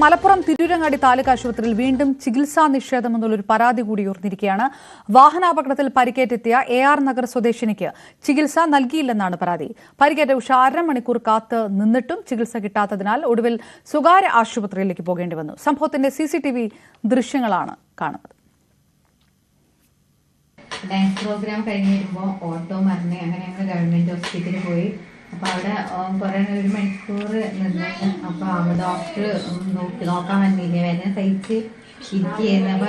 മലപ്പുറം തിരൂരങ്ങാടി താലൂക്ക് ആശുപത്രിയിൽ വീണ്ടും ചികിത്സാ നിഷേധം എന്നുള്ളൊരു പരാതി കൂടി ഉയർന്നിരിക്കുകയാണ്. വാഹനാപകടത്തിൽ പരിക്കേറ്റെത്തിയ AR നഗർ സ്വദേശിനിക്ക് ചികിത്സ നൽകിയില്ലെന്നാണ് പരാതി. പരിക്കേറ്റ ഉഷ അരമണിക്കൂർ കാത്ത് നിന്നിട്ടും ചികിത്സ കിട്ടാത്തതിനാൽ ഒടുവിൽ സ്വകാര്യ ആശുപത്രിയിലേക്ക് പോകേണ്ടി വന്നു. സംഭവത്തിന്റെ CCTV ദൃശ്യങ്ങളാണ് കാണുന്നത്. ഡാൻസ് പ്രോഗ്രാം കഴിഞ്ഞ് വരുമ്പോൾ ഓട്ടോ മറിഞ്ഞ് അങ്ങനെ ഞങ്ങൾ ഗവൺമെന്റ് ഹോസ്പിറ്റലിൽ പോയി. അപ്പൊ അവിടെ കുറെ 1 മണിക്കൂർ നിന്ന്. അപ്പൊ ഡോക്ടർ നോക്കാൻ വന്നില്ല, വേദന സഹിച്ച് ഇരിക്കുകയായിരുന്നു. അപ്പൊ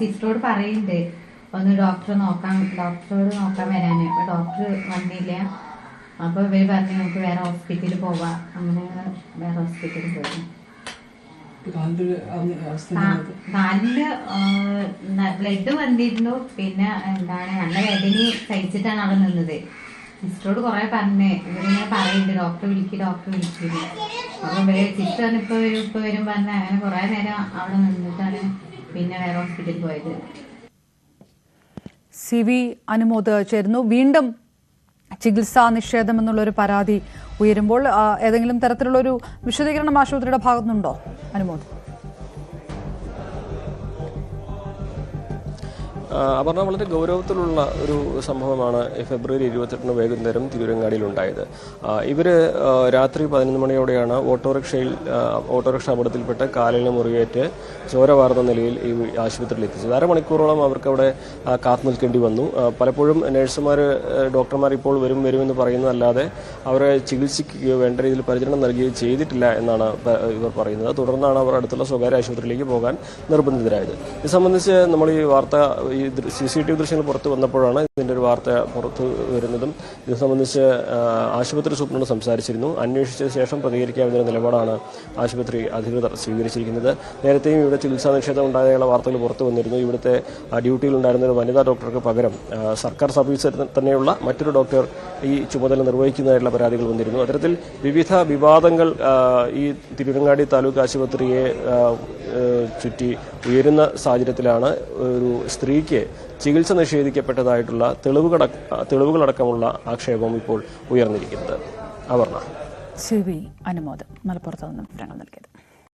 സിസ്റ്ററോട് പറയുന്നുണ്ട് ഒന്ന് ഡോക്ടറോട് നോക്കാൻ വരാന്. അപ്പൊ ഡോക്ടർ വന്നില്ല. അപ്പൊ ഇവര് പറഞ്ഞു നമുക്ക് വേറെ ഹോസ്പിറ്റലിൽ പോവാം. അങ്ങനെ വേറെ ഹോസ്പിറ്റലിൽ പോയി. കാലില് ബ്ലഡ് വന്നിരുന്നു. പിന്നെ നല്ല വേദന സഹിച്ചിട്ടാണ് അവിടെ നിന്നത്. സിസ്റ്ററോട് കുറെ പറഞ്ഞ് ഇവരിങ്ങനെ പറയുന്നുണ്ട് ഡോക്ടറെ വിളിക്കുന്നു. അപ്പൊ സിസ്റ്റർ ഇപ്പൊ വരും പറഞ്ഞ അങ്ങനെ കുറെ നേരം അവിടെ നിന്നിട്ടാണ് പിന്നെ വേറെ ഹോസ്പിറ്റലിൽ പോയത്. CV അനുമോദ് ചേരുന്നു. വീണ്ടും ചികിത്സാ നിഷേധം എന്നുള്ളൊരു പരാതി ഉയരുമ്പോൾ ഏതെങ്കിലും തരത്തിലുള്ളൊരു വിശദീകരണം ആശുപത്രിയുടെ ഭാഗത്തുനിന്നുണ്ടോ അനുമോദ്? അപർണ, വളരെ ഗൗരവത്തിലുള്ള ഒരു സംഭവമാണ് ഫെബ്രുവരി 28 വൈകുന്നേരം തിരൂരങ്ങാടിയിലുണ്ടായത്. ഇവർ രാത്രി 11 മണിയോടെയാണ് ഓട്ടോറിക്ഷ അപകടത്തിൽപ്പെട്ട് കാലിന് മുറിവേറ്റ് ചോര വാർന്ന നിലയിൽ ഈ ആശുപത്രിയിൽ എത്തിച്ചത്. അരമണിക്കൂറോളം അവർക്ക് അവിടെ കാത്തു നിൽക്കേണ്ടി വന്നു. പലപ്പോഴും ഡോക്ടർമാർ ഇപ്പോൾ വരുമെന്ന് പറയുന്നതല്ലാതെ അവരെ ചികിത്സിക്കുകയോ വേണ്ട രീതിയിൽ പരിചരണം നൽകുകയോ ചെയ്തിട്ടില്ല എന്നാണ് ഇവർ പറയുന്നത്. തുടർന്നാണ് അവർ അടുത്തുള്ള സ്വകാര്യ ആശുപത്രിയിലേക്ക് പോകാൻ നിർബന്ധിതരായത്. ഇത് സംബന്ധിച്ച് നമ്മൾ ഈ വാർത്ത CCTV ദൃശ്യങ്ങൾ പുറത്തു വന്നപ്പോഴാണ് ഇതിൻ്റെ ഒരു വാർത്ത പുറത്തു വരുന്നതും. ഇത് സംബന്ധിച്ച് ആശുപത്രി സൂപ്രണ്ട് സംസാരിച്ചിരുന്നു. അന്വേഷിച്ച ശേഷം പ്രതികരിക്കാവുന്ന നിലപാടാണ് ആശുപത്രി അധികൃതർ സ്വീകരിച്ചിരിക്കുന്നത്. നേരത്തെയും ഇവിടെ ചികിത്സാ നിഷേധം ഉണ്ടായുള്ള വാർത്തകൾ പുറത്തു വന്നിരുന്നു. ഇവിടുത്തെ ഡ്യൂട്ടിയിലുണ്ടായിരുന്ന ഒരു വനിതാ ഡോക്ടർക്ക് പകരം സർക്കാർ സർവീസിൽ തന്നെയുള്ള മറ്റൊരു ഡോക്ടർ ഈ ചുമതല നിർവഹിക്കുന്നതായിട്ടുള്ള പരാതികൾ വന്നിരുന്നു. അത്തരത്തിൽ വിവിധ വിവാദങ്ങൾ ഈ തിരൂരങ്ങാടി താലൂക്ക് ആശുപത്രിയെ ചുറ്റി ഉയരുന്ന സാഹചര്യത്തിലാണ് ഒരു സ്ത്രീക്ക് ചികിത്സ നിഷേധിക്കപ്പെട്ടതായിട്ടുള്ള തെളിവുകളടക്കമുള്ള ആക്ഷേപം ഇപ്പോൾ ഉയർന്നിരിക്കുന്നത്. അപർണ. CV അനുമോദ് മലപ്പുറത്ത് നിന്ന് വിവരങ്ങൾ നൽകിയത്.